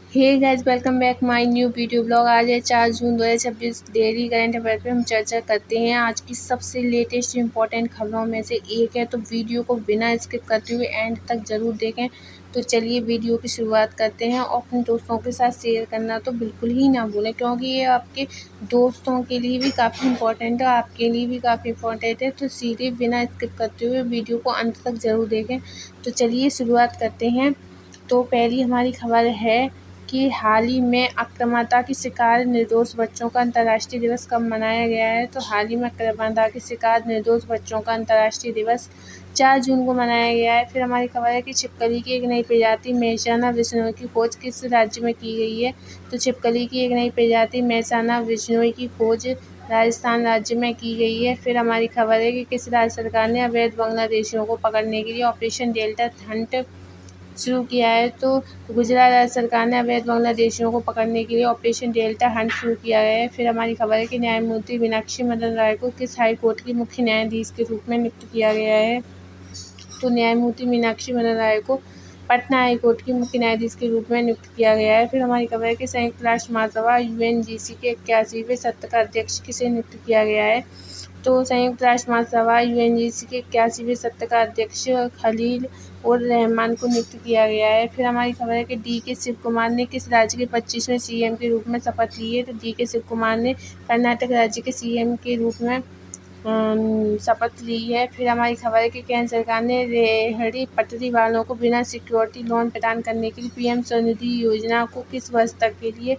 Hey guys, welcome back my new video blog. आज है 4 जून 2026। Daily current affair पे हम चर्चा करते हैं आज की सबसे लेटेस्ट इम्पॉर्टेंट खबरों में से एक है, तो वीडियो को बिना स्किप करते हुए एंड तक ज़रूर देखें। तो चलिए वीडियो की शुरुआत करते हैं और अपने दोस्तों के साथ शेयर करना तो बिल्कुल ही ना भूलें, क्योंकि ये आपके दोस्तों के लिए भी काफ़ी इम्पोर्टेंट है, आपके लिए भी काफ़ी इम्पोर्टेंट है। तो सीधे बिना स्किप करते हुए वीडियो को अंत तक ज़रूर देखें। तो चलिए शुरुआत करते हैं। तो पहली हमारी खबर है कि हाल ही में आक्रामकता की शिकार निर्दोष बच्चों का अंतर्राष्ट्रीय दिवस कब मनाया गया है। तो हाल ही में आक्रामकता की शिकार निर्दोष बच्चों का अंतर्राष्ट्रीय दिवस 4 जून को मनाया गया है। फिर हमारी खबर है कि छिपकली की एक नई प्रजाति मेहसाना विश्नोई की खोज किस राज्य में की गई है। तो छिपकली की एक नई प्रजाति मेहसाना विश्नोई की खोज राजस्थान राज्य में की गई है। फिर हमारी खबर है कि किस राज्य सरकार ने अवैध बांग्लादेशियों को पकड़ने के लिए ऑपरेशन डेल्टा हंट शुरू किया है। तो गुजरात राज्य सरकार ने अवैध बांग्लादेशियों को पकड़ने के लिए ऑपरेशन डेल्टा हंट शुरू किया है। फिर हमारी खबर है कि न्यायमूर्ति मीनाक्षी मदन राय को किस हाई कोर्ट की मुख्य न्यायाधीश के रूप में नियुक्त किया गया है। तो न्यायमूर्ति मीनाक्षी मदन राय को पटना हाई कोर्ट की मुख्य न्यायाधीश के रूप में नियुक्त किया गया है। फिर हमारी खबर है कि संयुक्त राष्ट्र महासभा UNGC के 81वें सत्र का अध्यक्ष किसे नियुक्त किया गया है। तो संयुक्त राष्ट्र महासभा UNGC के 81वें सत्र का अध्यक्ष खलील उर रहमान को नियुक्त किया गया है। फिर हमारी खबर है कि DK शिव कुमार ने किस राज्य के 25वें CM के रूप में शपथ ली है। तो DK शिव कुमार ने कर्नाटक राज्य के CM के रूप में शपथ ली है। फिर हमारी खबर है कि केंद्र सरकार ने रेहड़ी पटरी वालों को बिना सिक्योरिटी लोन प्रदान करने के लिए PM स्वनिधि योजना को किस वर्ष तक के लिए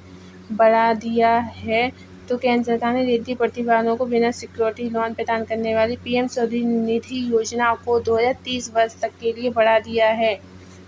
बढ़ा दिया है। तो केंद्र सरकार ने रेहड़ी पटरी वालों को बिना सिक्योरिटी लोन प्रदान करने वाली PM स्वनिधि योजना को 2030 वर्ष तक के लिए बढ़ा दिया है।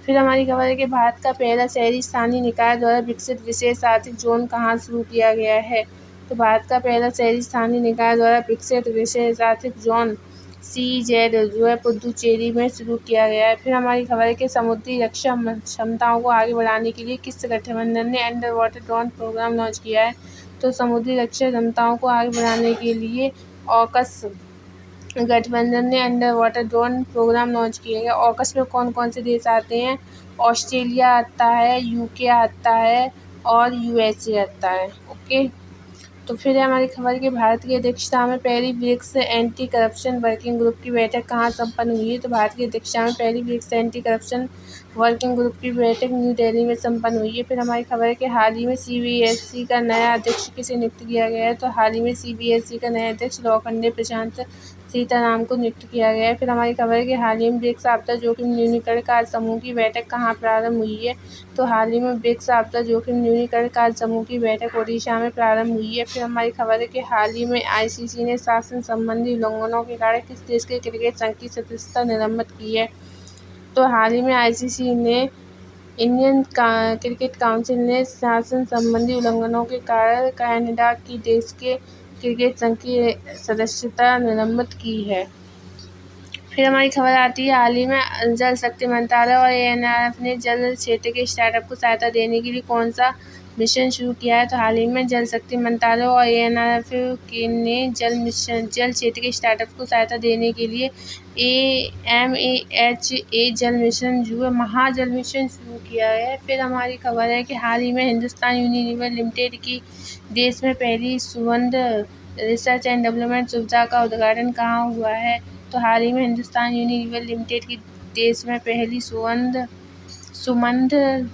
फिर हमारी खबर है कि भारत का पहला शहरी स्थानीय निकाय द्वारा विकसित विशेष आर्थिक जोन कहाँ शुरू किया गया है। तो भारत का पहला शहरी स्थानीय निकाय द्वारा विकसित विशेष आर्थिक जोन CZ जो है पुदुचेरी में शुरू किया गया है। फिर हमारी खबर है कि समुद्री रक्षा क्षमताओं को आगे बढ़ाने के लिए किस गठबंधन ने under water drone programme launch किया है। तो समुद्री रक्षा क्षमताओं को आगे बढ़ाने के लिए ऑकस गठबंधन ने under water drone programme launch किया गया। ऑकस में कौन कौन से देश आते हैं? ऑस्ट्रेलिया आता है, UK आता है और USA आता है। ओके, तो फिर है हमारी खबर कि भारत की अध्यक्षता में पहली BRICS anti corruption working group की बैठक कहाँ संपन्न हुई है। तो भारत की अध्यक्षता में पहली BRICS anti corruption working group की बैठक न्यू दिल्ली में संपन्न हुई है। फिर हमारी खबर है कि हाल ही में CBSE का नया अध्यक्ष किसे नियुक्त किया गया है। तो हाल ही में CBSE का नया अध्यक्ष लौखंडे प्रशांत सीताराम को नियुक्त किया गया है। फिर हमारी खबर है कि हाल ही में ब्रिक्स आपदा जोखिम न्यूनीकरण कार्य समूह की बैठक कहाँ प्रारंभ हुई है। तो हाल ही में ब्रिक्स आपदा जोखिम न्यूनीकरण कार्य समूह की बैठक ओडिशा में प्रारंभ हुई है। फिर हमारी खबर है कि हाल ही में ICC ने शासन संबंधी उल्लंघनों के कारण किस देश के क्रिकेट संघ की सदस्यता निलंबित की है। तो हाल ही में ICC ने इंडियन क्रिकेट काउंसिल ने शासन संबंधी उल्लंघनों के कारण कनाडा की देश के क्रिकेट संघ की सदस्यता निलंबित की है। फिर हमारी खबर आती है हाल ही में जल शक्ति मंत्रालय और ANRF ने जल क्षेत्र के स्टार्टअप को सहायता देने के लिए कौन सा मिशन शुरू किया है। तो हाल ही में जल शक्ति मंत्रालय और ANRF ने जल क्षेत्र के स्टार्टअप को सहायता देने के लिए AMAHA जल मिशन जो है महाजल मिशन शुरू किया है। फिर हमारी खबर है कि हाल ही में हिंदुस्तान यूनिलीवर लिमिटेड की देश में पहली सुगंध रिसर्च एंड डेवलपमेंट सुविधा का उद्घाटन कहाँ हुआ है। तो हाल ही में हिंदुस्तान यूनिलीवर लिमिटेड की देश में पहली सुगंध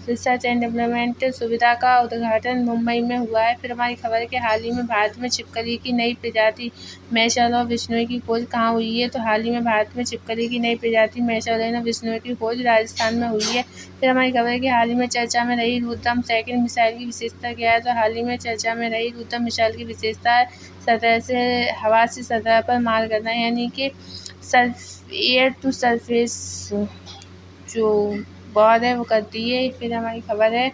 रिसर्च एंड डेवलपमेंट सुविधा का उद्घाटन मुंबई में हुआ है। फिर हमारी खबर है कि हाल ही में भारत में छिपकली की नई प्रजाति मेहसाना विश्नोई की खोज कहाँ हुई है। तो हाल ही में भारत में छिपकली की नई प्रजाति मेहसाना विश्नोई की खोज राजस्थान में हुई है। फिर हमारी खबर है कि हाल ही में चर्चा में रही रुद्रम सेकंड मिसाइल की विशेषता क्या है। तो हाल ही में चर्चा में रही रुद्रम मिसाइल की विशेषता सतह से हवा से सतह पर मार करना, यानी कि एयर टू सरफेस जो बहुत है वो करती है। फिर हमारी खबर है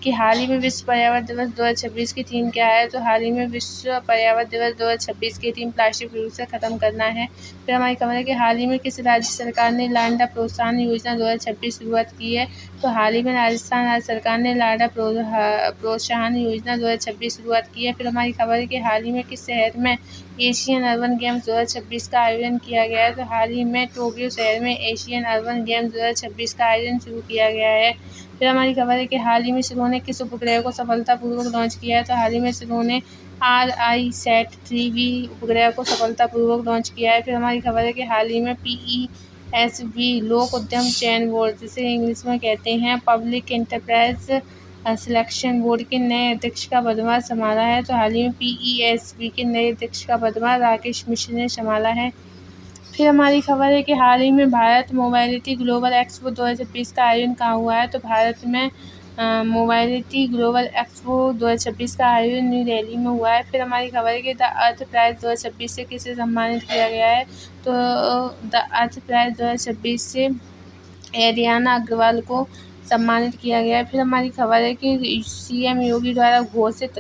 कि हाल ही में विश्व पर्यावरण दिवस 2026 की थीम क्या है। तो हाल ही में विश्व पर्यावरण दिवस 2026 की थीम प्लास्टिक प्रदूषण खत्म करना है। फिर हमारी खबर है कि हाल ही में किस राज्य सरकार ने लाडला प्रोत्साहन योजना 2026 शुरुआत की है। तो हाल ही में राजस्थान राज्य सरकार ने लाडला प्रोत्साहन योजना 2026 शुरुआत की है। फिर हमारी खबर है कि हाल ही में किस शहर में एशियन अर्बन गेम्स 2026 का आयोजन किया गया है। तो हाल ही में टोक्यो शहर में एशियन अर्बन गेम्स 2026 का आयोजन शुरू किया गया है। फिर हमारी खबर है कि हाल ही में इसरो ने किस उपग्रह को सफलतापूर्वक लॉन्च किया है। तो हाल ही में इसरो ने RISAT-3V उपग्रह को सफलतापूर्वक लॉन्च किया है। फिर हमारी खबर है कि हाल ही में PESB लोक उद्यम चयन बोर्ड, जिसे इंग्लिश में कहते हैं पब्लिक एंटरप्राइज सिलेक्शन बोर्ड, के नए अध्यक्ष का पदभार संभाला है। तो हाल ही में PESB के नए अध्यक्ष का पदभार राकेश मिश्र ने संभाला है। फिर हमारी खबर है कि हाल ही में भारत मोबाइलिटी ग्लोबल एक्सपो 2026 का आयोजन कहाँ हुआ है। तो भारत में मोबाइलिटी ग्लोबल एक्सपो 2026 का आयोजन न्यू दिल्ली में हुआ है। फिर हमारी खबर है कि द अर्थ प्राइज 2026 से किसे सम्मानित किया गया है। तो द अर्थ प्राइज 2026 से एरियाना अग्रवाल को सम्मानित किया गया है। फिर हमारी खबर है कि CM योगी द्वारा घोषित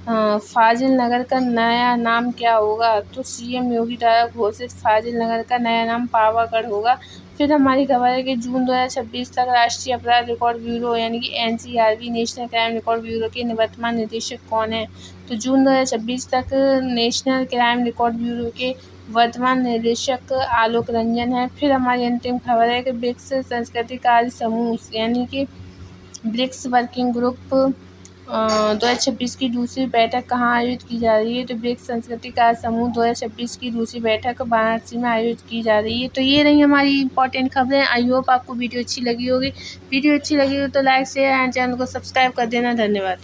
फाजिल नगर का नया नाम क्या होगा। तो CM योगी द्वारा घोषित फाजिल नगर का नया नाम पावागढ़ होगा। फिर हमारी खबर है कि जून 2026 तक राष्ट्रीय अपराध रिकॉर्ड ब्यूरो यानी कि NCRB national crime record bureau के निवर्तमान निदेशक कौन है। तो जून 2026 तक नेशनल क्राइम रिकॉर्ड ब्यूरो के वर्तमान निदेशक आलोक रंजन है। फिर हमारी अंतिम खबर है कि ब्रिक्स संस्कृति कार्य समूह यानी कि ब्रिक्स वर्किंग ग्रुप 2026 की दूसरी बैठक कहाँ आयोजित की जा रही है। तो ब्रिक्स संस्कृति कार्य समूह 2026 की दूसरी बैठक वाराणसी में आयोजित की जा रही है। तो ये रही हमारी इंपॉर्टेंट खबरें। आई होप आपको वीडियो अच्छी लगी होगी। वीडियो अच्छी लगी हो तो लाइक शेयर एंड चैनल को सब्सक्राइब कर देना। धन्यवाद।